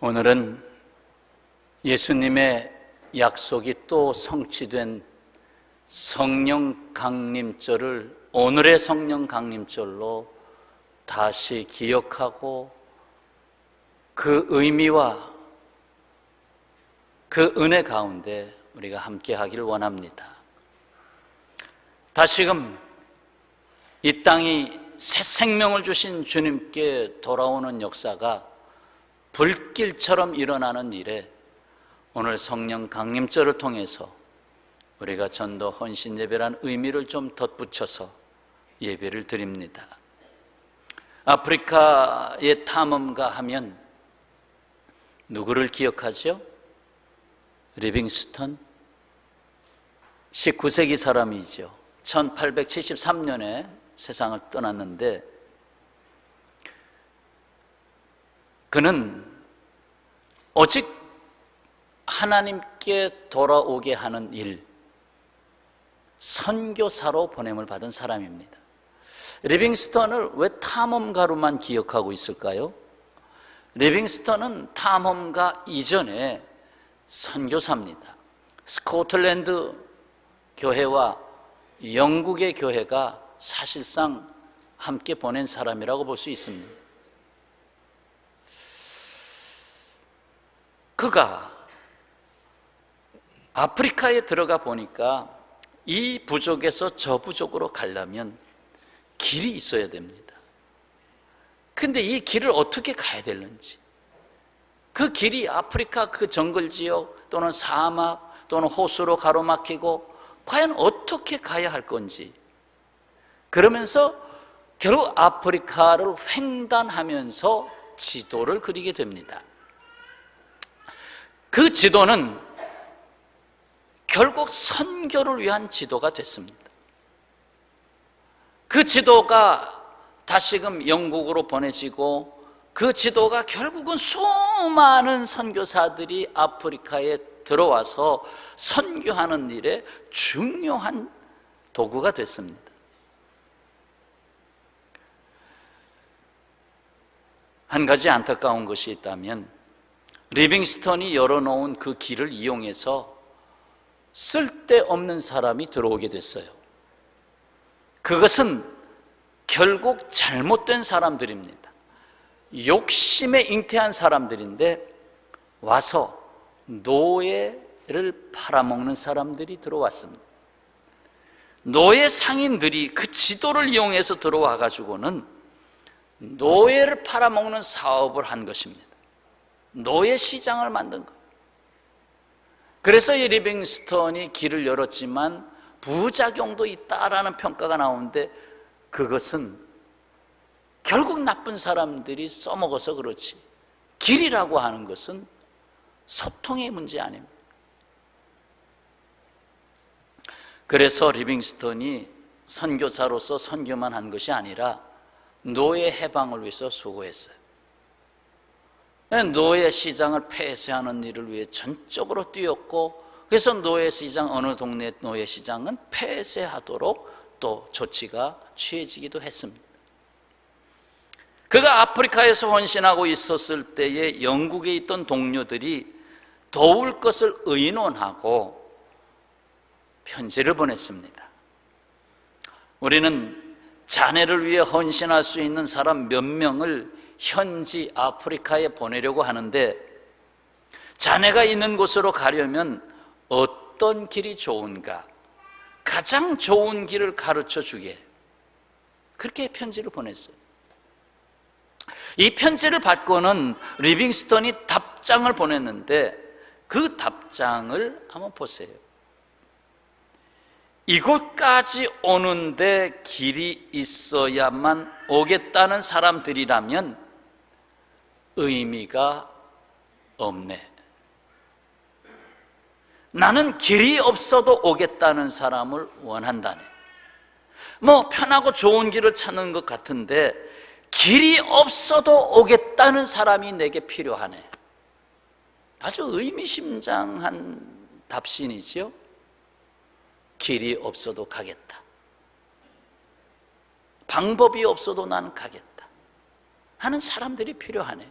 오늘은 예수님의 약속이 또 성취된 성령 강림절을 오늘의 성령 강림절로 다시 기억하고 그 의미와 그 은혜 가운데 우리가 함께 하기를 원합니다. 다시금 이 땅이 새 생명을 주신 주님께 돌아오는 역사가 불길처럼 일어나는 일에 오늘 성령 강림절을 통해서 우리가 전도 헌신 예배라는 의미를 좀 덧붙여서 예배를 드립니다. 아프리카의 탐험가 하면 누구를 기억하죠? 리빙스턴, 19세기 사람이죠. 1873년에 세상을 떠났는데 그는 오직 하나님께 돌아오게 하는 일, 선교사로 보냄을 받은 사람입니다. 리빙스턴을 왜 탐험가로만 기억하고 있을까요? 리빙스턴은 탐험가 이전에 선교사입니다. 스코틀랜드 교회와 영국의 교회가 사실상 함께 보낸 사람이라고 볼 수 있습니다. 그가 아프리카에 들어가 보니까 이 부족에서 저 부족으로 가려면 길이 있어야 됩니다. 근데 이 길을 어떻게 가야 되는지, 그 길이 아프리카 그 정글 지역 또는 사막 또는 호수로 가로막히고 과연 어떻게 가야 할 건지, 그러면서 결국 아프리카를 횡단하면서 지도를 그리게 됩니다. 그 지도는 결국 선교를 위한 지도가 됐습니다. 그 지도가 다시금 영국으로 보내지고 그 지도가 결국은 수많은 선교사들이 아프리카에 들어와서 선교하는 일에 중요한 도구가 됐습니다. 한 가지 안타까운 것이 있다면 리빙스턴이 열어놓은 그 길을 이용해서 쓸데없는 사람이 들어오게 됐어요. 그것은 결국 잘못된 사람들입니다. 욕심에 잉태한 사람들인데 와서 노예를 팔아먹는 사람들이 들어왔습니다. 노예 상인들이 그 지도를 이용해서 들어와 가지고는 노예를 팔아먹는 사업을 한 것입니다. 노예 시장을 만든 것. 그래서 이 리빙스턴이 길을 열었지만 부작용도 있다라는 평가가 나오는데 그것은 결국 나쁜 사람들이 써먹어서 그렇지, 길이라고 하는 것은 소통의 문제 아닙니까? 그래서 리빙스턴이 선교사로서 선교만 한 것이 아니라 노예 해방을 위해서 수고했어요. 노예 시장을 폐쇄하는 일을 위해 전적으로 뛰었고, 그래서 노예 시장, 어느 동네 노예 시장은 폐쇄하도록 또 조치가 취해지기도 했습니다. 그가 아프리카에서 헌신하고 있었을 때에 영국에 있던 동료들이 도울 것을 의논하고 편지를 보냈습니다. 우리는 자네를 위해 헌신할 수 있는 사람 몇 명을 현지 아프리카에 보내려고 하는데 자네가 있는 곳으로 가려면 어떤 길이 좋은가, 가장 좋은 길을 가르쳐 주게, 그렇게 편지를 보냈어요. 이 편지를 받고는 리빙스턴이 답장을 보냈는데 그 답장을 한번 보세요. 이곳까지 오는데 길이 있어야만 오겠다는 사람들이라면 의미가 없네. 나는 길이 없어도 오겠다는 사람을 원한다네. 뭐 편하고 좋은 길을 찾는 것 같은데 길이 없어도 오겠다는 사람이 내게 필요하네. 아주 의미심장한 답신이지요. 길이 없어도 가겠다. 방법이 없어도 나는 가겠다 하는 사람들이 필요하네.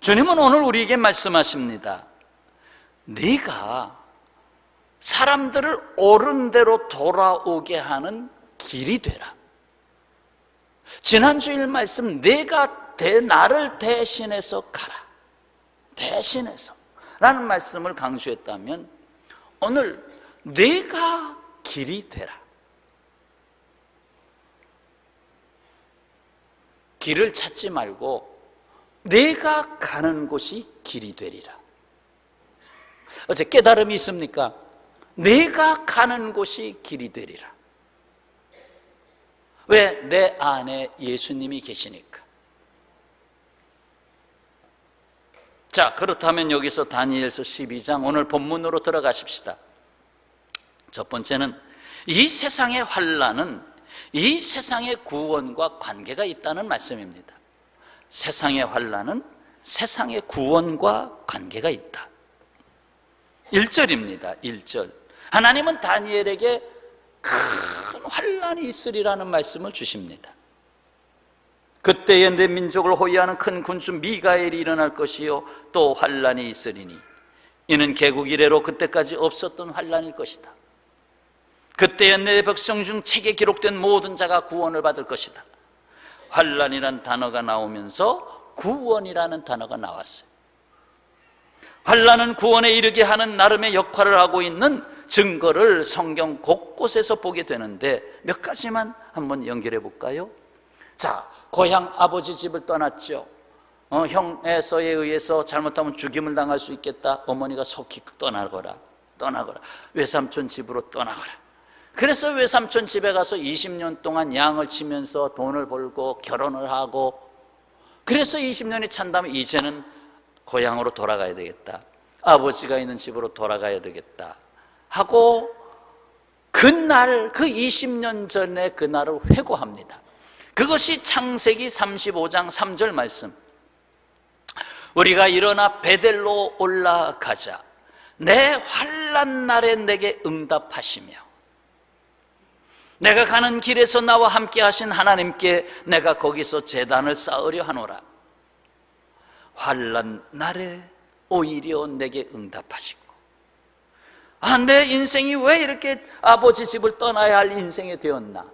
주님은 오늘 우리에게 말씀하십니다. 네가 사람들을 옳은 대로 돌아오게 하는 길이 되라. 지난주일 말씀, 내가 나를 대신해서 가라, 대신해서 라는 말씀을 강조했다면, 오늘 내가 길이 되라. 길을 찾지 말고 내가 가는 곳이 길이 되리라. 어째 깨달음이 있습니까? 내가 가는 곳이 길이 되리라. 왜? 내 안에 예수님이 계시니까. 자, 그렇다면 여기서 다니엘서 12장 오늘 본문으로 들어가십시다. 첫 번째는 이 세상의 환난은 이 세상의 구원과 관계가 있다는 말씀입니다. 세상의 환난은 세상의 구원과 관계가 있다. 1절입니다. 1절. 하나님은 다니엘에게 큰 환난이 있으리라는 말씀을 주십니다. 그때에 내 민족을 호위하는 큰 군주 미가엘이 일어날 것이요 또 환난이 있으리니 이는 개국 이래로 그때까지 없었던 환난일 것이다. 그때에 내 백성 중 책에 기록된 모든 자가 구원을 받을 것이다. 환난이란 단어가 나오면서 구원이라는 단어가 나왔어요. 환난은 구원에 이르게 하는 나름의 역할을 하고 있는 증거를 성경 곳곳에서 보게 되는데, 몇 가지만 한번 연결해 볼까요? 자, 고향 아버지 집을 떠났죠. 형에서에 의해서 잘못하면 죽임을 당할 수 있겠다. 어머니가 속히 떠나거라. 외삼촌 집으로 떠나거라. 그래서 외삼촌 집에 가서 20년 동안 양을 치면서 돈을 벌고 결혼을 하고, 그래서 20년이 찬 다음에 이제는 고향으로 돌아가야 되겠다, 아버지가 있는 집으로 돌아가야 되겠다 하고, 그날, 그 20년 전에 그날을 회고합니다. 그것이 창세기 35장 3절 말씀. 우리가 일어나 베델로 올라가자. 내 환난 날에 내게 응답하시며 내가 가는 길에서 나와 함께 하신 하나님께 내가 거기서 제단을 쌓으려 하노라. 환난 날에 오히려 내게 응답하시고, 내 인생이 왜 이렇게 아버지 집을 떠나야 할 인생이 되었나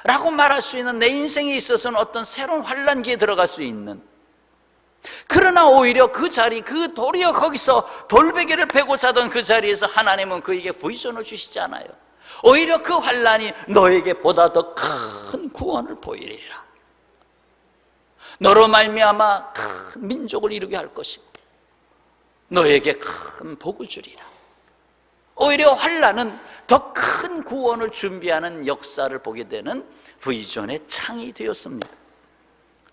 라고 말할 수 있는, 내 인생에 있어서는 어떤 새로운 환난기에 들어갈 수 있는, 그러나 오히려 그 자리, 그 도리어 거기서 돌베개를 베고 자던 그 자리에서 하나님은 그에게 비전을 주시지 않아요. 오히려 그 환난이 너에게 보다 더 큰 구원을 보이리라. 너로 말미암아 큰 민족을 이루게 할 것이고 너에게 큰 복을 주리라. 오히려 환난은 더 큰 구원을 준비하는 역사를 보게 되는 비전의 창이 되었습니다.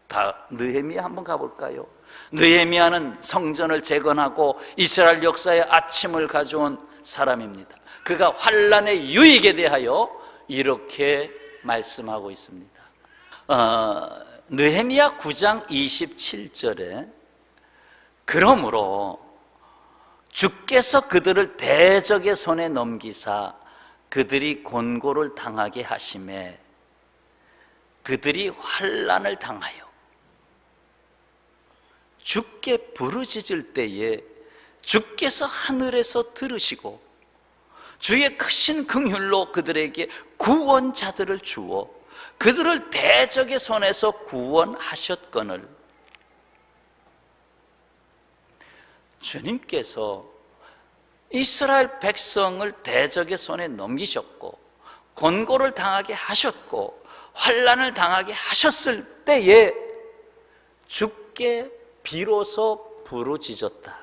다 느헤미야 한번 가볼까요? 느헤미야는 성전을 재건하고 이스라엘 역사의 아침을 가져온 사람입니다. 그가 환난의 유익에 대하여 이렇게 말씀하고 있습니다. 느헤미야 9장 27절에 그러므로 주께서 그들을 대적의 손에 넘기사 그들이 곤고를 당하게 하심에 그들이 환난을 당하여 주께 부르짖을 때에 주께서 하늘에서 들으시고 주의 크신 긍휼로 그들에게 구원자들을 주어 그들을 대적의 손에서 구원하셨거늘. 주님께서 이스라엘 백성을 대적의 손에 넘기셨고 곤고를 당하게 하셨고 환난을 당하게 하셨을 때에 주께 비로소 부르짖었다.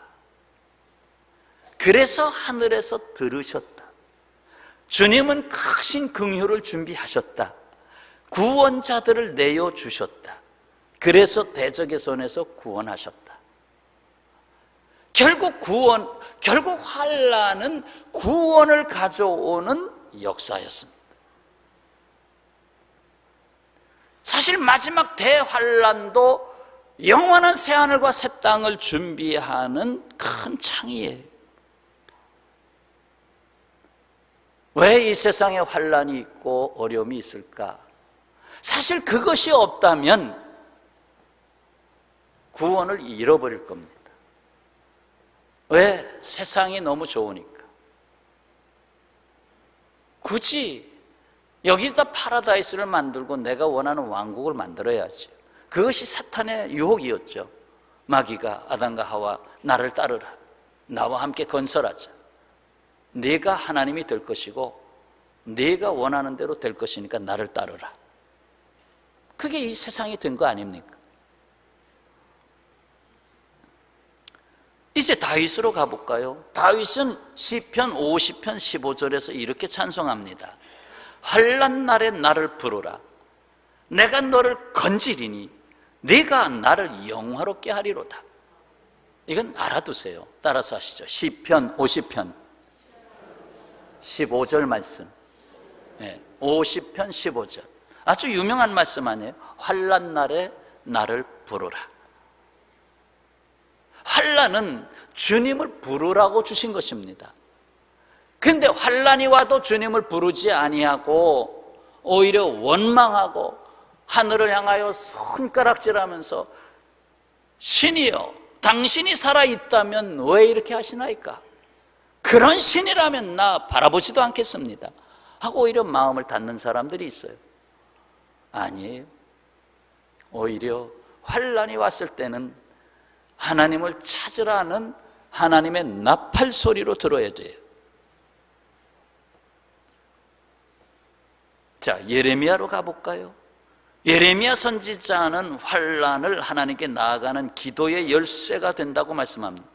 그래서 하늘에서 들으셨다. 주님은 크신 긍휼을 준비하셨다. 구원자들을 내어주셨다. 그래서 대적의 손에서 구원하셨다. 결국 환난은 구원을 가져오는 역사였습니다. 사실 마지막 대환난도 영원한 새하늘과 새 땅을 준비하는 큰 창이에요. 왜 이 세상에 환난이 있고 어려움이 있을까? 사실 그것이 없다면 구원을 잃어버릴 겁니다. 왜? 세상이 너무 좋으니까. 굳이 여기다 파라다이스를 만들고 내가 원하는 왕국을 만들어야지. 그것이 사탄의 유혹이었죠. 마귀가 아담과 하와, 나를 따르라, 나와 함께 건설하자. 네가 하나님이 될 것이고 네가 원하는 대로 될 것이니까 나를 따르라. 그게 이 세상이 된 거 아닙니까? 이제 다윗으로 가볼까요? 다윗은 시편 50편 15절에서 이렇게 찬송합니다. 환난 날에 나를 부르라. 내가 너를 건지리니 네가 나를 영화롭게 하리로다. 이건 알아두세요. 따라서 하시죠. 시편 50편 15절 말씀. 50편 15절. 아주 유명한 말씀 아니에요? 환난 날에 나를 부르라. 환난은 주님을 부르라고 주신 것입니다. 그런데 환난이 와도 주님을 부르지 아니하고 오히려 원망하고 하늘을 향하여 손가락질하면서 신이여 당신이 살아있다면 왜 이렇게 하시나이까? 그런 신이라면 나 바라보지도 않겠습니다 하고 오히려 마음을 닫는 사람들이 있어요. 아니에요. 오히려 환난이 왔을 때는 하나님을 찾으라는 하나님의 나팔 소리로 들어야 돼요. 자, 예레미야로 가볼까요? 예레미야 선지자는 환난을 하나님께 나아가는 기도의 열쇠가 된다고 말씀합니다.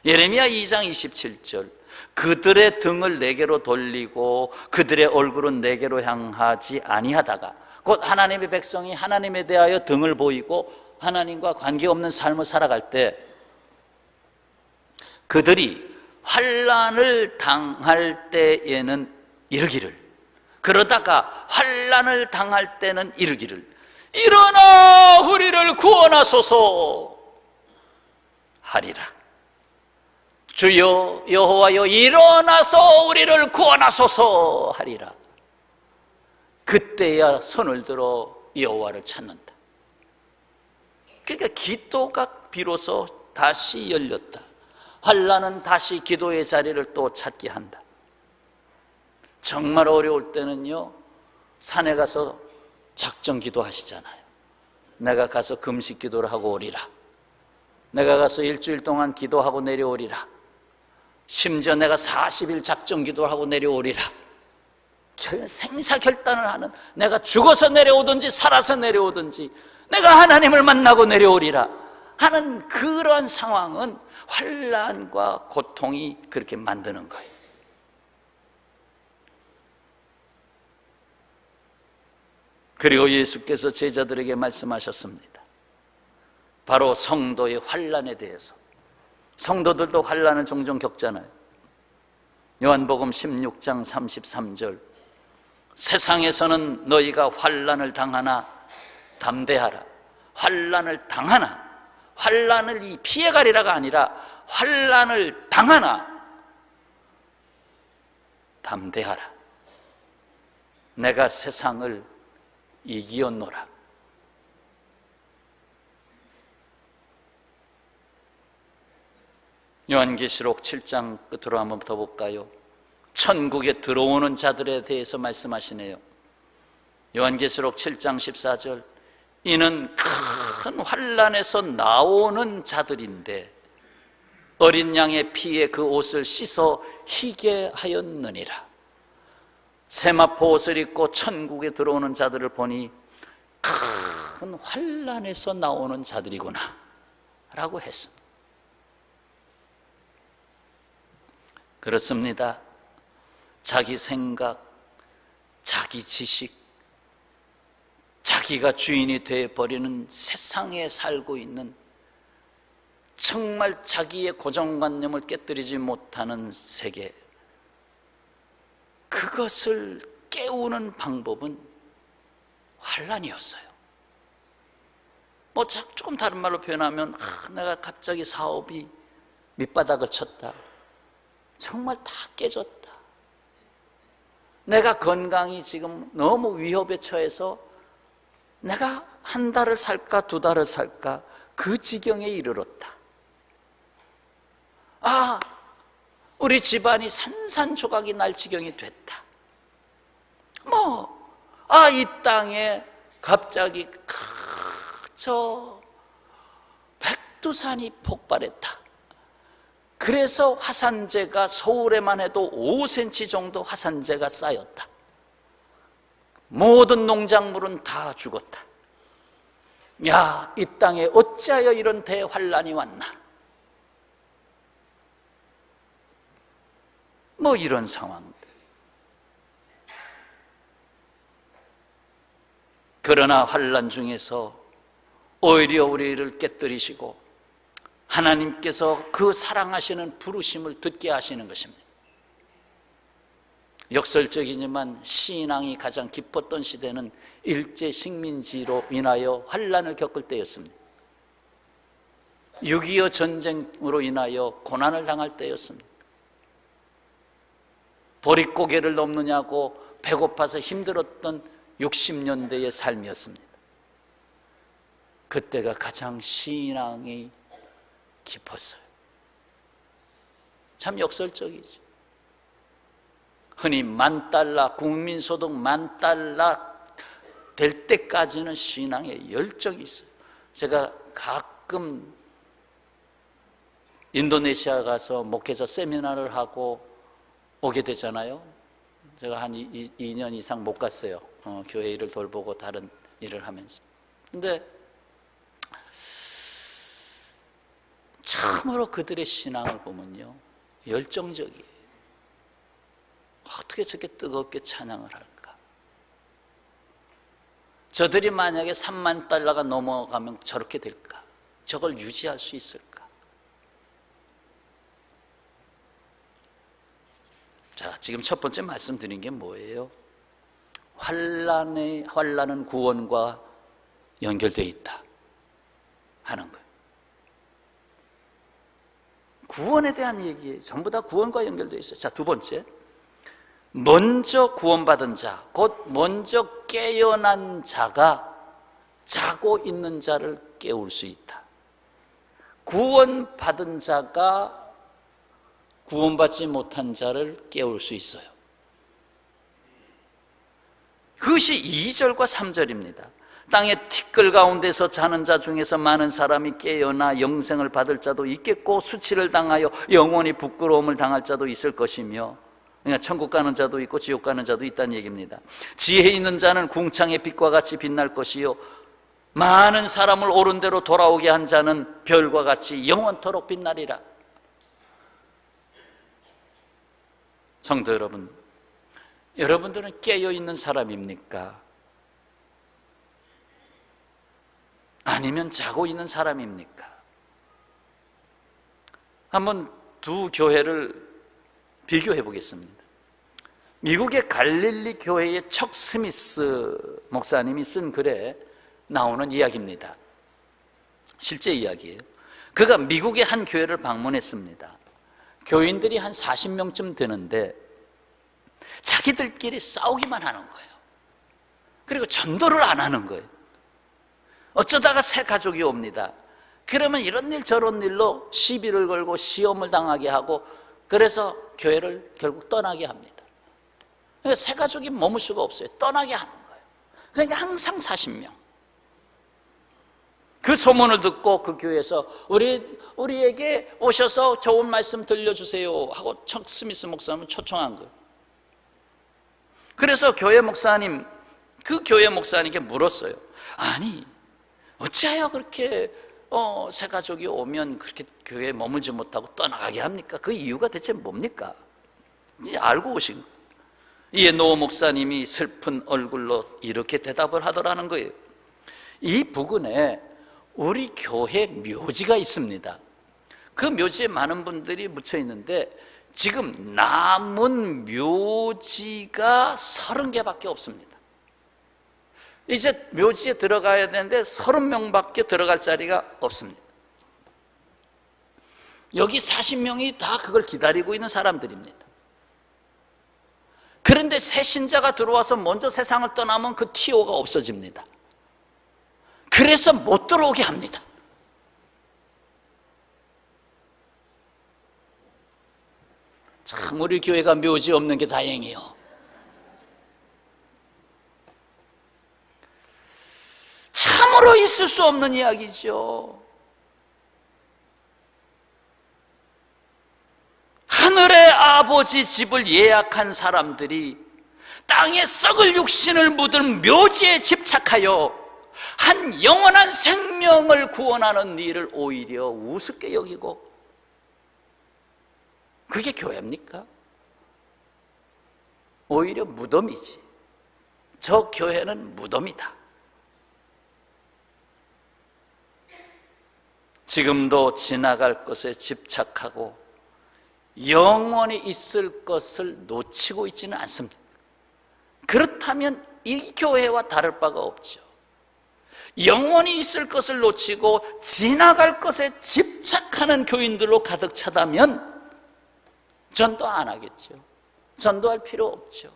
예레미야 2장 27절. 그들의 등을 내게로 돌리고 그들의 얼굴은 내게로 향하지 아니하다가, 곧 하나님의 백성이 하나님에 대하여 등을 보이고 하나님과 관계없는 삶을 살아갈 때 그들이 환난을 당할 때에는 이르기를, 그러다가 환난을 당할 때는 이르기를, 일어나 우리를 구원하소서 하리라. 주여 여호와여 일어나서 우리를 구원하소서 하리라. 그때야 손을 들어 여호와를 찾는다. 그러니까 기도가 비로소 다시 열렸다. 환난은 다시 기도의 자리를 또 찾게 한다. 정말 어려울 때는요, 산에 가서 작정 기도하시잖아요. 내가 가서 금식 기도를 하고 오리라. 내가 가서 일주일 동안 기도하고 내려오리라. 심지어 내가 40일 작정 기도를 하고 내려오리라. 생사결단을 하는, 내가 죽어서 내려오든지 살아서 내려오든지 내가 하나님을 만나고 내려오리라 하는 그런 상황은 환난과 고통이 그렇게 만드는 거예요. 그리고 예수께서 제자들에게 말씀하셨습니다. 바로 성도의 환난에 대해서. 성도들도 환난을 종종 겪잖아요. 요한복음 16장 33절. 세상에서는 너희가 환난을 당하나 담대하라. 환난을 당하나, 환난을 피해가리라가 아니라 환난을 당하나 담대하라. 내가 세상을 이기었노라. 요한계시록 7장 끝으로 한번 더 볼까요? 천국에 들어오는 자들에 대해서 말씀하시네요. 요한계시록 7장 14절. 이는 큰 환난에서 나오는 자들인데 어린 양의 피에 그 옷을 씻어 희게 하였느니라. 세마포 옷을 입고 천국에 들어오는 자들을 보니 큰 환난에서 나오는 자들이구나 라고 했습니다. 그렇습니다. 자기 생각, 자기 지식, 자기가 주인이 되어버리는 세상에 살고 있는, 정말 자기의 고정관념을 깨뜨리지 못하는 세계, 그것을 깨우는 방법은 환난이었어요. 조금 다른 말로 표현하면 내가 갑자기 사업이 밑바닥을 쳤다. 정말 다 깨졌다. 내가 건강이 지금 너무 위협에 처해서 내가 한 달을 살까 두 달을 살까 그 지경에 이르렀다. 아, 우리 집안이 산산조각이 날 지경이 됐다. 이 땅에 갑자기 저 백두산이 폭발했다. 그래서 화산재가 서울에만 해도 5cm 정도 화산재가 쌓였다. 모든 농작물은 다 죽었다. 야, 이 땅에 어찌하여 이런 대환란이 왔나? 이런 상황들. 그러나 환란 중에서 오히려 우리를 깨뜨리시고 하나님께서 그 사랑하시는 부르심을 듣게 하시는 것입니다. 역설적이지만 신앙이 가장 깊었던 시대는 일제 식민지로 인하여 환란을 겪을 때였습니다. 6.25 전쟁으로 인하여 고난을 당할 때였습니다. 보릿고개를 넘느냐고 배고파서 힘들었던 60년대의 삶이었습니다. 그때가 가장 신앙이 깊었어요. 참 역설적이죠. 흔히 $10,000, 국민소득 $10,000 될 때까지는 신앙에 열정이 있어요. 제가 가끔 인도네시아 가서 목회자 세미나를 하고 오게 되잖아요. 제가 한 2년 이상 못 갔어요. 교회 일을 돌보고 다른 일을 하면서. 근데 참으로 그들의 신앙을 보면요, 열정적이에요. 어떻게 저렇게 뜨겁게 찬양을 할까? 저들이 만약에 $30,000가 넘어가면 저렇게 될까? 저걸 유지할 수 있을까? 자, 지금 첫 번째 말씀드린 게 뭐예요? 환란은 구원과 연결되어 있다 하는 거예요. 구원에 대한 얘기예요. 전부 다 구원과 연결되어 있어요. 자, 두 번째, 먼저 구원받은 자, 곧 먼저 깨어난 자가 자고 있는 자를 깨울 수 있다. 구원받은 자가 구원받지 못한 자를 깨울 수 있어요. 그것이 2절과 3절입니다. 땅의 티끌 가운데서 자는 자 중에서 많은 사람이 깨어나 영생을 받을 자도 있겠고 수치를 당하여 영원히 부끄러움을 당할 자도 있을 것이며, 그러니까 천국 가는 자도 있고 지옥 가는 자도 있다는 얘기입니다. 지혜 있는 자는 궁창의 빛과 같이 빛날 것이요 많은 사람을 옳은 대로 돌아오게 한 자는 별과 같이 영원토록 빛나리라. 성도 여러분, 여러분들은 깨어있는 사람입니까? 아니면 자고 있는 사람입니까? 한번 두 교회를 비교해 보겠습니다. 미국의 갈릴리 교회의 척 스미스 목사님이 쓴 글에 나오는 이야기입니다. 실제 이야기예요. 그가 미국의 한 교회를 방문했습니다. 교인들이 한 40명쯤 되는데 자기들끼리 싸우기만 하는 거예요. 그리고 전도를 안 하는 거예요. 어쩌다가 새 가족이 옵니다. 그러면 이런 일 저런 일로 시비를 걸고 시험을 당하게 하고, 그래서 교회를 결국 떠나게 합니다. 그러니까 새 가족이 머물 수가 없어요. 떠나게 하는 거예요. 그러니까 항상 40명. 그 소문을 듣고 그 교회에서 우리에게 오셔서 좋은 말씀 들려주세요 하고 척 스미스 목사님을 초청한 거예요. 그래서 그 교회 목사님께 물었어요. 아니, 어찌하여 그렇게 새 가족이 오면 그렇게 교회에 머물지 못하고 떠나가게 합니까? 그 이유가 대체 뭡니까? 이제 알고 오신 거예요. 이에 노 목사님이 슬픈 얼굴로 이렇게 대답을 하더라는 거예요. 이 부근에 우리 교회 묘지가 있습니다. 그 묘지에 많은 분들이 묻혀 있는데 지금 남은 묘지가 30개밖에 없습니다. 이제 묘지에 들어가야 되는데 30명밖에 들어갈 자리가 없습니다. 여기 40명이 다 그걸 기다리고 있는 사람들입니다. 그런데 새 신자가 들어와서 먼저 세상을 떠나면 그 TO가 없어집니다. 그래서 못 들어오게 합니다. 참 우리 교회가 묘지 없는 게 다행이요. 참으로 있을 수 없는 이야기죠. 하늘의 아버지 집을 예약한 사람들이 땅에 썩을 육신을 묻은 묘지에 집착하여 한 영원한 생명을 구원하는 일을 오히려 우습게 여기고, 그게 교회입니까? 오히려 무덤이지. 저 교회는 무덤이다. 지금도 지나갈 것에 집착하고 영원히 있을 것을 놓치고 있지는 않습니다. 그렇다면 이 교회와 다를 바가 없죠. 영원히 있을 것을 놓치고 지나갈 것에 집착하는 교인들로 가득 차다면 전도 안 하겠죠. 전도할 필요 없죠.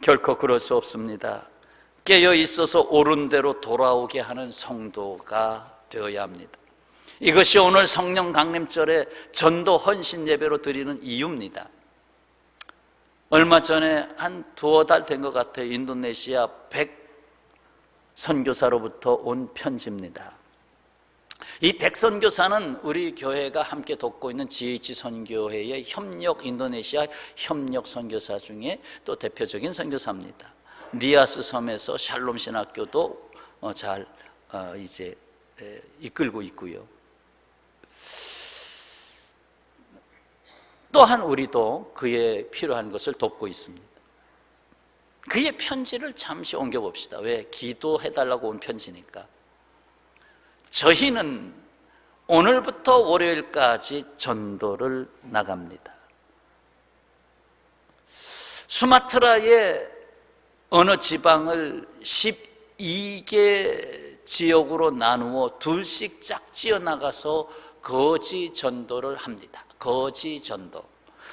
결코 그럴 수 없습니다. 깨어 있어서 옳은 대로 돌아오게 하는 성도가 되어야 합니다. 이것이 오늘 성령 강림절에 전도 헌신 예배로 드리는 이유입니다. 얼마 전에 한 두어 달 된 것 같아요. 인도네시아 100 선교사로부터 온 편지입니다. 이 100 선교사는 우리 교회가 함께 돕고 있는 GH 선교회의 인도네시아 협력 선교사 중에 또 대표적인 선교사입니다. 니아스 섬에서 샬롬 신학교도 잘 이제 이끌고 있고요. 또한 우리도 그에 필요한 것을 돕고 있습니다. 그의 편지를 잠시 옮겨봅시다. 왜? 기도해달라고 온 편지니까. 저희는 오늘부터 월요일까지 전도를 나갑니다. 수마트라의 어느 지방을 12개 지역으로 나누어 둘씩 짝지어 나가서 거지 전도를 합니다. 거지 전도.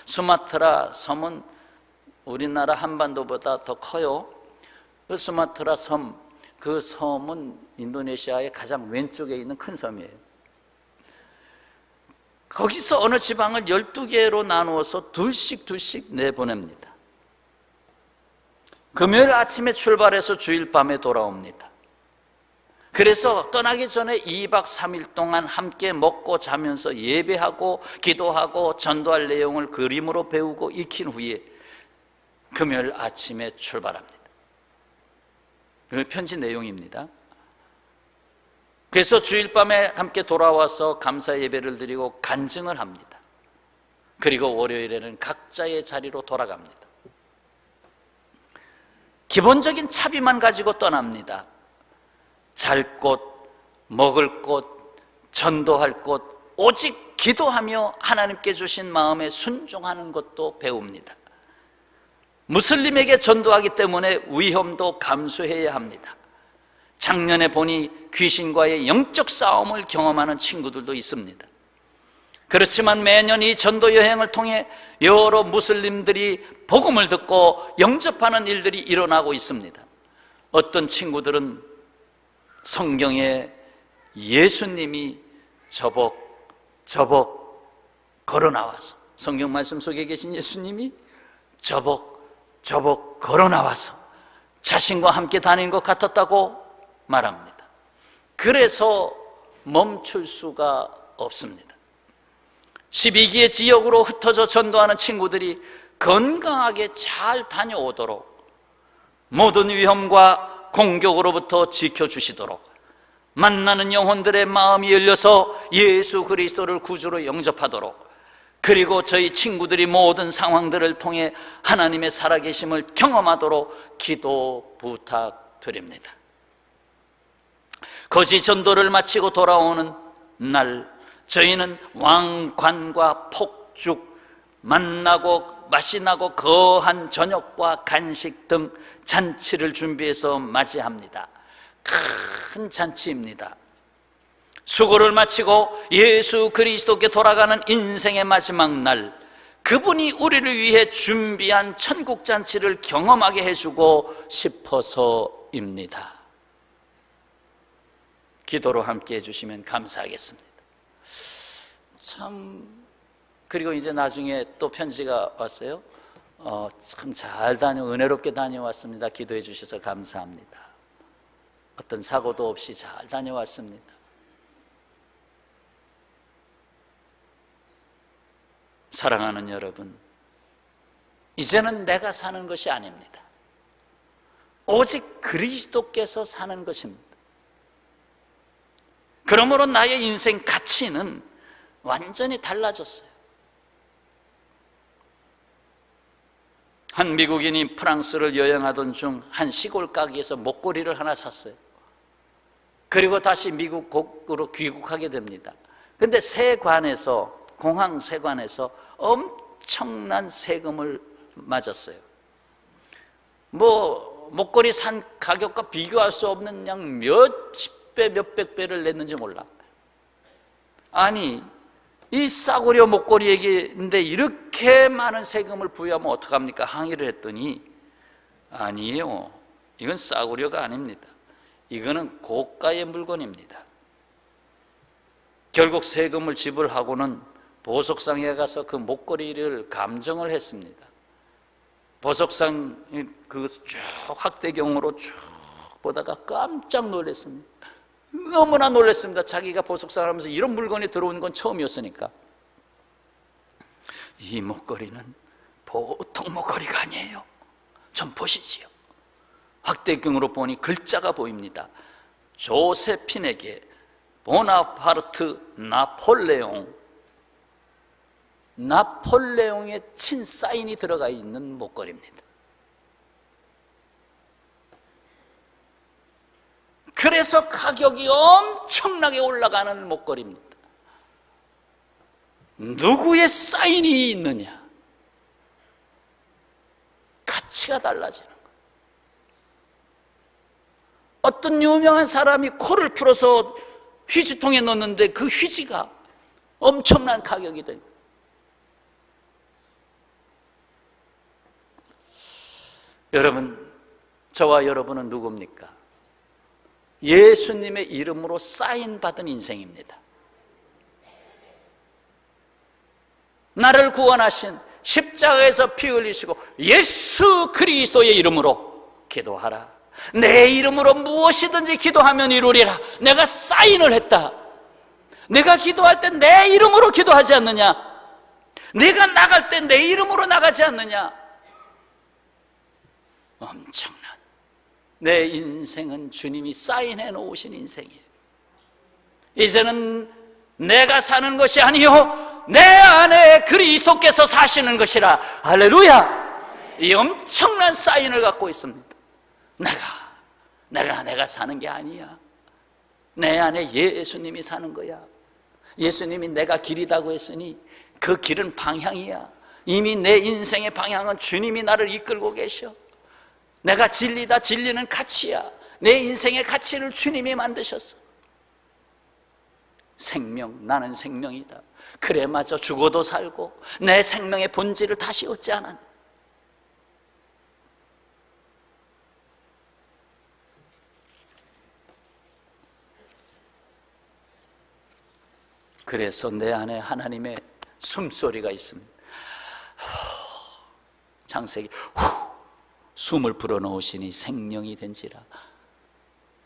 수마트라 섬은 우리나라 한반도보다 더 커요. 그 수마트라 섬, 그 섬은 인도네시아의 가장 왼쪽에 있는 큰 섬이에요. 거기서 어느 지방을 12개로 나누어서 둘씩 내보냅니다. 금요일 아침에 출발해서 주일 밤에 돌아옵니다. 그래서 떠나기 전에 2박 3일 동안 함께 먹고 자면서 예배하고 기도하고 전도할 내용을 그림으로 배우고 익힌 후에 금요일 아침에 출발합니다. 그 편지 내용입니다. 그래서 주일 밤에 함께 돌아와서 감사 예배를 드리고 간증을 합니다. 그리고 월요일에는 각자의 자리로 돌아갑니다. 기본적인 차비만 가지고 떠납니다. 잘 곳, 먹을 곳, 전도할 곳, 오직 기도하며 하나님께 주신 마음에 순종하는 것도 배웁니다. 무슬림에게 전도하기 때문에 위험도 감수해야 합니다. 작년에 보니 귀신과의 영적 싸움을 경험하는 친구들도 있습니다. 그렇지만 매년 이 전도 여행을 통해 여러 무슬림들이 복음을 듣고 영접하는 일들이 일어나고 있습니다. 어떤 친구들은 성경에 예수님이 저벅 걸어 나와서, 성경 말씀 속에 계신 예수님이 저벅 걸어 나와서 자신과 함께 다닌 것 같았다고 말합니다. 그래서 멈출 수가 없습니다. 12기의 지역으로 흩어져 전도하는 친구들이 건강하게 잘 다녀오도록 모든 위험과 공격으로부터 지켜주시도록 만나는 영혼들의 마음이 열려서 예수 그리스도를 구주로 영접하도록, 그리고 저희 친구들이 모든 상황들을 통해 하나님의 살아계심을 경험하도록 기도 부탁드립니다. 거지 전도를 마치고 돌아오는 날, 저희는 왕관과 폭죽, 만나고 맛이 나고 거한 저녁과 간식 등 잔치를 준비해서 맞이합니다. 큰 잔치입니다. 수고를 마치고 예수 그리스도께 돌아가는 인생의 마지막 날, 그분이 우리를 위해 준비한 천국 잔치를 경험하게 해주고 싶어서입니다. 기도로 함께 해주시면 감사하겠습니다. 그리고 이제 나중에 또 편지가 왔어요. 참 잘 은혜롭게 다녀왔습니다. 기도해 주셔서 감사합니다. 어떤 사고도 없이 잘 다녀왔습니다. 사랑하는 여러분, 이제는 내가 사는 것이 아닙니다. 오직 그리스도께서 사는 것입니다. 그러므로 나의 인생 가치는 완전히 달라졌어요. 한 미국인이 프랑스를 여행하던 중 한 시골 가게에서 목걸이를 하나 샀어요. 그리고 다시 미국으로 귀국하게 됩니다. 그런데 세관에서, 공항 세관에서 엄청난 세금을 맞았어요. 목걸이 산 가격과 비교할 수 없는 양 몇십 배, 몇백 배를 냈는지 몰라. 아니, 이 싸구려 목걸이에게인데 이렇게 많은 세금을 부여하면 어떡합니까? 항의를 했더니, 아니에요, 이건 싸구려가 아닙니다. 이거는 고가의 물건입니다. 결국 세금을 지불하고는 보석상에 가서 그 목걸이를 감정을 했습니다. 보석상 쭉 확대경으로 쭉 보다가 깜짝 놀랐습니다. 너무나 놀랐습니다. 자기가 보석상을 하면서 이런 물건이 들어오는 건 처음이었으니까. 이 목걸이는 보통 목걸이가 아니에요. 좀 보시지요. 확대경으로 보니 글자가 보입니다. 조세핀에게 보나파르트 나폴레옹의 친 사인이 들어가 있는 목걸이입니다. 그래서 가격이 엄청나게 올라가는 목걸이입니다. 누구의 사인이 있느냐? 가치가 달라지는 거예요. 어떤 유명한 사람이 코를 풀어서 휴지통에 넣었는데 그 휴지가 엄청난 가격이 된 거예요. 여러분, 저와 여러분은 누굽니까? 예수님의 이름으로 사인받은 인생입니다. 나를 구원하신 십자가에서 피 흘리시고 예수 그리스도의 이름으로 기도하라. 내 이름으로 무엇이든지 기도하면 이루리라. 내가 사인을 했다. 내가 기도할 때 내 이름으로 기도하지 않느냐? 내가 나갈 때 내 이름으로 나가지 않느냐? 엄청난, 내 인생은 주님이 사인해 놓으신 인생이에요. 이제는 내가 사는 것이 아니요 내 안에 그리스도께서 사시는 것이라. 할렐루야. 이 엄청난 사인을 갖고 있습니다. 내가 사는 게 아니야. 내 안에 예수님이 사는 거야. 예수님이 내가 길이라고 했으니 그 길은 방향이야. 이미 내 인생의 방향은 주님이 나를 이끌고 계셔. 내가 진리다. 진리는 가치야. 내 인생의 가치를 주님이 만드셨어. 생명, 나는 생명이다. 그래 맞아, 죽어도 살고 내 생명의 본질을 다시 얻지 않았네. 그래서 내 안에 하나님의 숨소리가 있습니다. 창세기 숨을 불어넣으시니 생명이 된지라.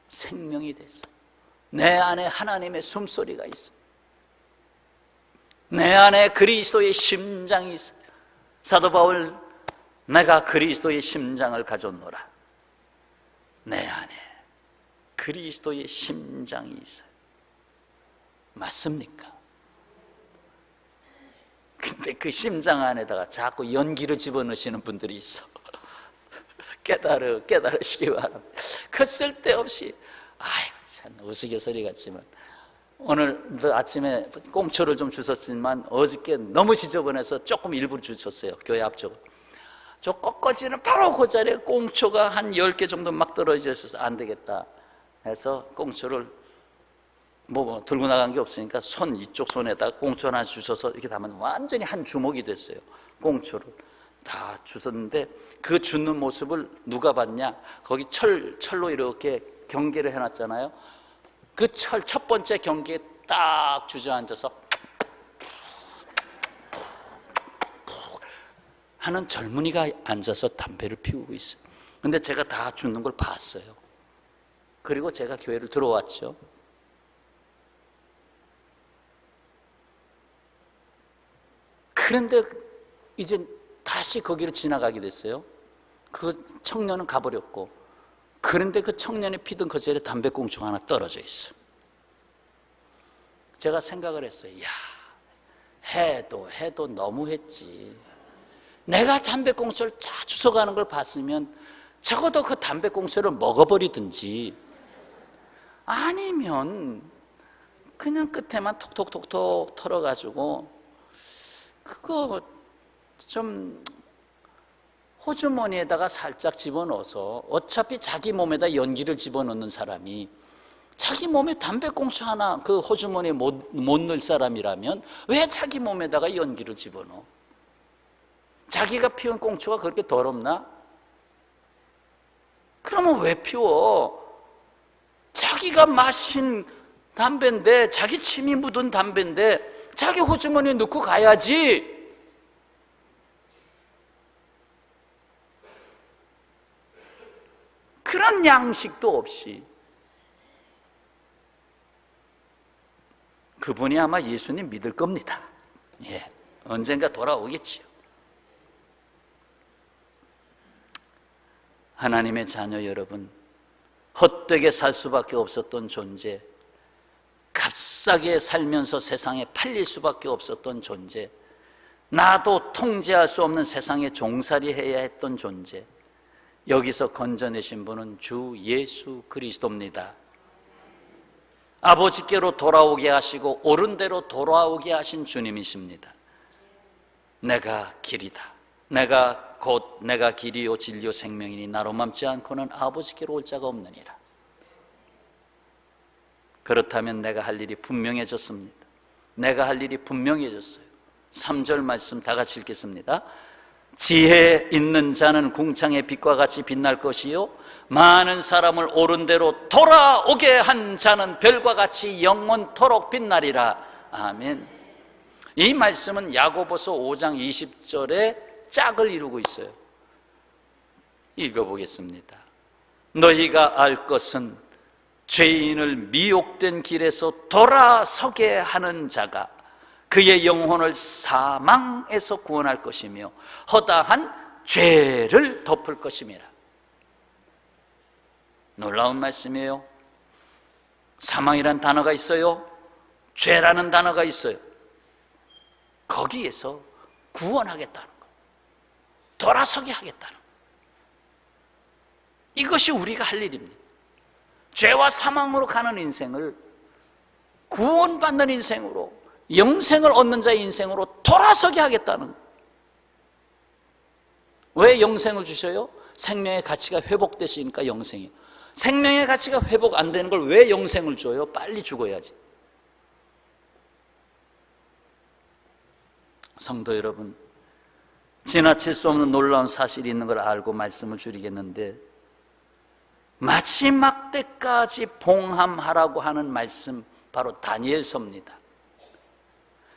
생명이 됐어. 내 안에 하나님의 숨소리가 있어. 내 안에 그리스도의 심장이 있어. 사도 바울, 내가 그리스도의 심장을 가졌노라. 내 안에 그리스도의 심장이 있어요. 맞습니까? 근데 그 심장 안에다가 자꾸 연기를 집어넣으시는 분들이 있어. 깨달으시기 바랍니다. 그 쓸데없이, 아이고 참 우스갯소리 같지만 오늘도 아침에 꽁초를 좀 주셨지만 어저께 너무 지저분해서 조금 일부러 주셨어요. 교회 앞쪽으로. 저 꺾어지는 바로 그 자리에 꽁초가 한 10개 정도 막 떨어져 있어서 안 되겠다 해서 꽁초를 들고 나간 게 없으니까 이쪽 손에다가 꽁초 하나 주셔서 이렇게 담으면 완전히 한 주먹이 됐어요. 꽁초를 다 주셨는데 그 줍는 모습을 누가 봤냐? 거기 철로 이렇게 경계를 해놨잖아요. 그 첫 번째 경기에 딱 주저앉아서 하는 젊은이가 앉아서 담배를 피우고 있어요. 근데 제가 다 죽는 걸 봤어요. 그리고 제가 교회를 들어왔죠. 그런데 이제 다시 거기를 지나가게 됐어요. 그 청년은 가버렸고, 그런데 그 청년이 피던 그 자리에 담배꽁초가 하나 떨어져 있어. 제가 생각을 했어요. 야, 해도 너무했지. 내가 담배꽁초를 쫙 주워가는 걸 봤으면 적어도 그 담배꽁초를 먹어버리든지, 아니면 그냥 끝에만 톡톡톡톡 털어가지고 그거 좀 호주머니에다가 살짝 집어넣어서, 어차피 자기 몸에다 연기를 집어넣는 사람이 자기 몸에 담배꽁초 하나 그 호주머니에 못 넣을 사람이라면 왜 자기 몸에다가 연기를 집어넣어? 자기가 피운 꽁초가 그렇게 더럽나? 그러면 왜 피워? 자기가 마신 담배인데, 자기 침이 묻은 담배인데 자기 호주머니에 넣고 가야지. 그런 양식도 없이 그분이 아마 예수님 믿을 겁니다. 예, 언젠가 돌아오겠지요. 하나님의 자녀 여러분, 헛되게 살 수밖에 없었던 존재, 값싸게 살면서 세상에 팔릴 수밖에 없었던 존재, 나도 통제할 수 없는 세상에 종살이해야 했던 존재, 여기서 건져내신 분은 주 예수 그리스도입니다. 아버지께로 돌아오게 하시고 옳은 대로 돌아오게 하신 주님이십니다. 내가 길이다. 내가 길이요 진리요 생명이니 나로 맘지 않고는 아버지께로 올 자가 없느니라. 그렇다면 내가 할 일이 분명해졌습니다. 내가 할 일이 분명해졌어요. 3절 말씀 다 같이 읽겠습니다. 지혜 있는 자는 궁창의 빛과 같이 빛날 것이요 많은 사람을 옳은 대로 돌아오게 한 자는 별과 같이 영원토록 빛나리라. 아멘. 이 말씀은 야고보서 5장 20절에 짝을 이루고 있어요. 읽어보겠습니다. 너희가 알 것은 죄인을 미혹된 길에서 돌아서게 하는 자가 그의 영혼을 사망에서 구원할 것이며 허다한 죄를 덮을 것임이라. 놀라운 말씀이에요. 사망이란 단어가 있어요. 죄라는 단어가 있어요. 거기에서 구원하겠다는 것, 돌아서게 하겠다는 것, 이것이 우리가 할 일입니다. 죄와 사망으로 가는 인생을 구원받는 인생으로, 영생을 얻는 자의 인생으로 돌아서게 하겠다는 것. 왜 영생을 주셔요? 생명의 가치가 회복되시니까 영생이에요. 생명의 가치가 회복 안 되는 걸 왜 영생을 줘요? 빨리 죽어야지. 성도 여러분, 지나칠 수 없는 놀라운 사실이 있는 걸 알고 말씀을 줄이겠는데, 마지막 때까지 봉함하라고 하는 말씀, 바로 다니엘서입니다.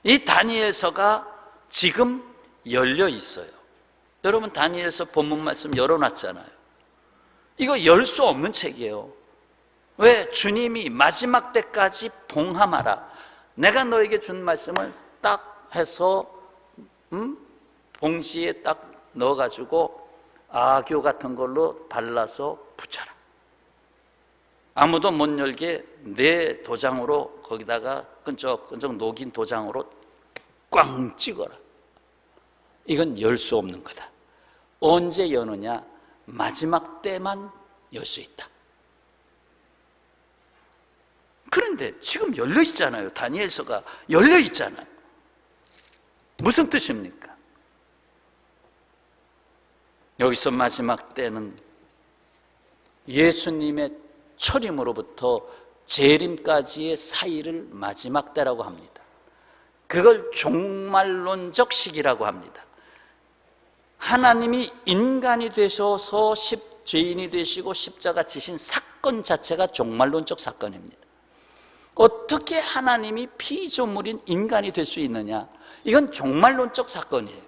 이 다니엘서가 지금 열려 있어요. 여러분, 다니엘서 본문 말씀 열어놨잖아요. 이거 열 수 없는 책이에요. 왜? 주님이 마지막 때까지 봉함하라, 내가 너에게 준 말씀을 딱 해서 봉지에 딱 넣어가지고 아교 같은 걸로 발라서 붙여라. 아무도 못 열게 내 도장으로 거기다가 끈적끈적 녹인 도장으로 꽝 찍어라. 이건 열 수 없는 거다. 언제 여느냐? 마지막 때만 열 수 있다. 그런데 지금 열려 있잖아요. 다니엘서가 열려 있잖아요. 무슨 뜻입니까? 여기서 마지막 때는 예수님의 초림으로부터 재림까지의 사이를 마지막 때라고 합니다. 그걸 종말론적 시기라고 합니다. 하나님이 인간이 되셔서 죄인이 되시고 십자가 지신 사건 자체가 종말론적 사건입니다. 어떻게 하나님이 피조물인 인간이 될 수 있느냐? 이건 종말론적 사건이에요.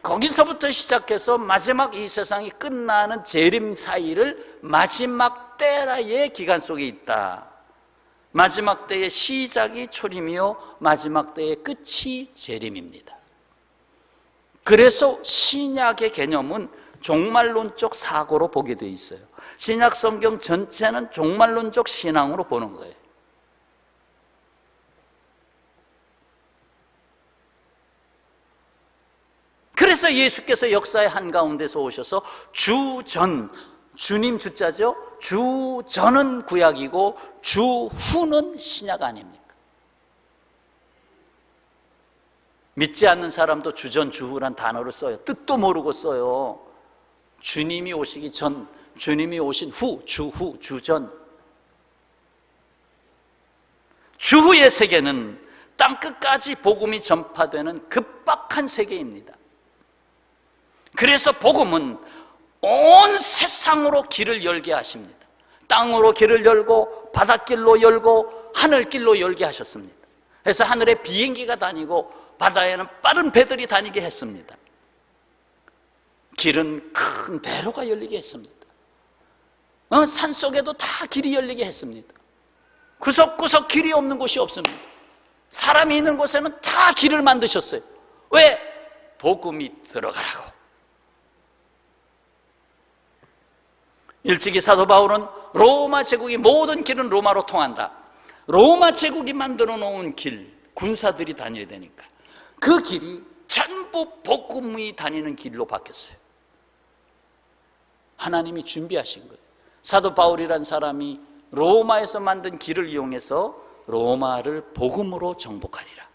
거기서부터 시작해서 마지막 이 세상이 끝나는 재림 사이를 마지막 때라의 기간 속에 있다. 마지막 때의 시작이 초림이요 마지막 때의 끝이 재림입니다. 그래서 신약의 개념은 종말론적 사고로 보게 돼 있어요. 신약 성경 전체는 종말론적 신앙으로 보는 거예요. 그래서 예수께서 역사의 한가운데서 오셔서 주전, 주님 주자죠. 주전은 구약이고 주후는 신약 아닙니까? 믿지 않는 사람도 주전, 주후란 단어를 써요. 뜻도 모르고 써요. 주님이 오시기 전, 주님이 오신 후, 주후, 주전. 주후의 세계는 땅끝까지 복음이 전파되는 급박한 세계입니다. 그래서 복음은 온 세상으로 길을 열게 하십니다. 땅으로 길을 열고 바닷길로 열고 하늘길로 열게 하셨습니다. 그래서 하늘에 비행기가 다니고 바다에는 빠른 배들이 다니게 했습니다. 길은 큰 대로가 열리게 했습니다. 산속에도 다 길이 열리게 했습니다. 구석구석 길이 없는 곳이 없습니다. 사람이 있는 곳에는 다 길을 만드셨어요. 왜? 복음이 들어가라고. 일찍이 사도 바울은 로마 제국이 모든 길은 로마로 통한다. 로마 제국이 만들어 놓은 길, 군사들이 다녀야 되니까 그 길이 전부 복음이 다니는 길로 바뀌었어요. 하나님이 준비하신 거예요. 사도 바울이란 사람이 로마에서 만든 길을 이용해서 로마를 복음으로 정복하리라.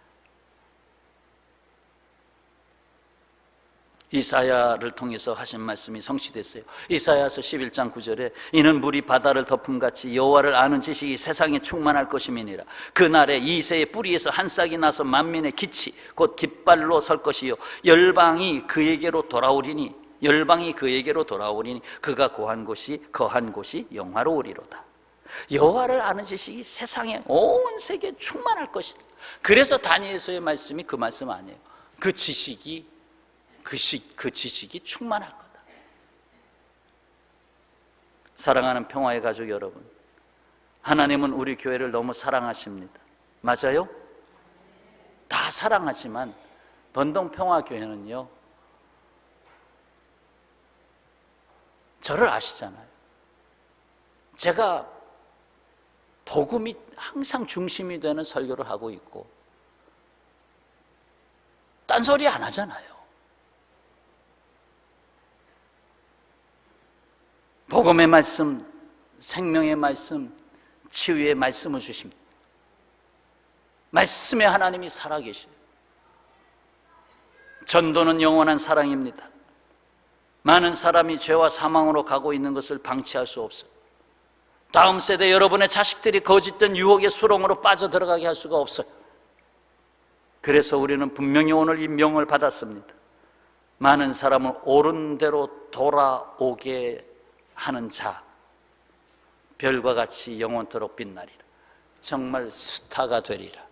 이사야를 통해서 하신 말씀이 성취됐어요. 이사야서 11장 9절에 이는 물이 바다를 덮음같이 여호와를 아는 지식이 세상에 충만할 것임이니라. 그날에 이새의 뿌리에서 한 싹이 나서 만민의 기치 곧 깃발로 설 것이요 열방이 그에게로 돌아오리니 그가 거한 곳이 영화로우리로다. 여호와를 아는 지식이 세상에 온 세계에 충만할 것이다. 그래서 다니엘서의 말씀이 그 말씀 아니에요. 그 지식이 충만할 거다. 사랑하는 평화의 가족 여러분, 하나님은 우리 교회를 너무 사랑하십니다. 맞아요? 다 사랑하지만 번동평화교회는요, 저를 아시잖아요. 제가 복음이 항상 중심이 되는 설교를 하고 있고 딴소리 안 하잖아요. 복음의 말씀, 생명의 말씀, 치유의 말씀을 주십니다. 말씀의 하나님이 살아계셔요. 전도는 영원한 사랑입니다. 많은 사람이 죄와 사망으로 가고 있는 것을 방치할 수 없어요. 다음 세대 여러분의 자식들이 거짓된 유혹의 수렁으로 빠져들어가게 할 수가 없어요. 그래서 우리는 분명히 오늘 이 명을 받았습니다. 많은 사람을 옳은 대로 돌아오게 하는 자, 별과 같이 영원토록 빛나리라. 정말 스타가 되리라.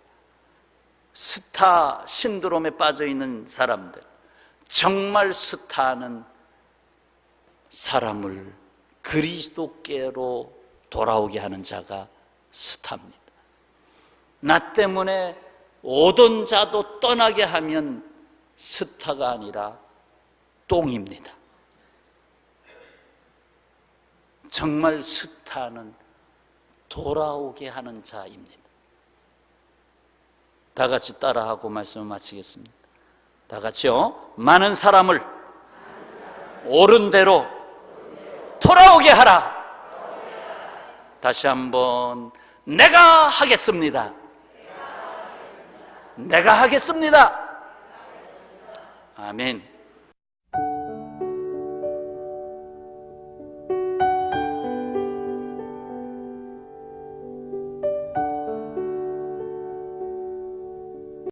스타 신드롬에 빠져있는 사람들, 정말 스타는 사람을 그리스도께로 돌아오게 하는 자가 스타입니다. 나 때문에 오던 자도 떠나게 하면 스타가 아니라 똥입니다. 정말 스타는 돌아오게 하는 자입니다. 다 같이 따라하고 말씀을 마치겠습니다. 다 같이요. 많은 사람을 옳은 대로 돌아오게 하라. 다시 한번 내가 하겠습니다. 내가 하겠습니다. 아멘.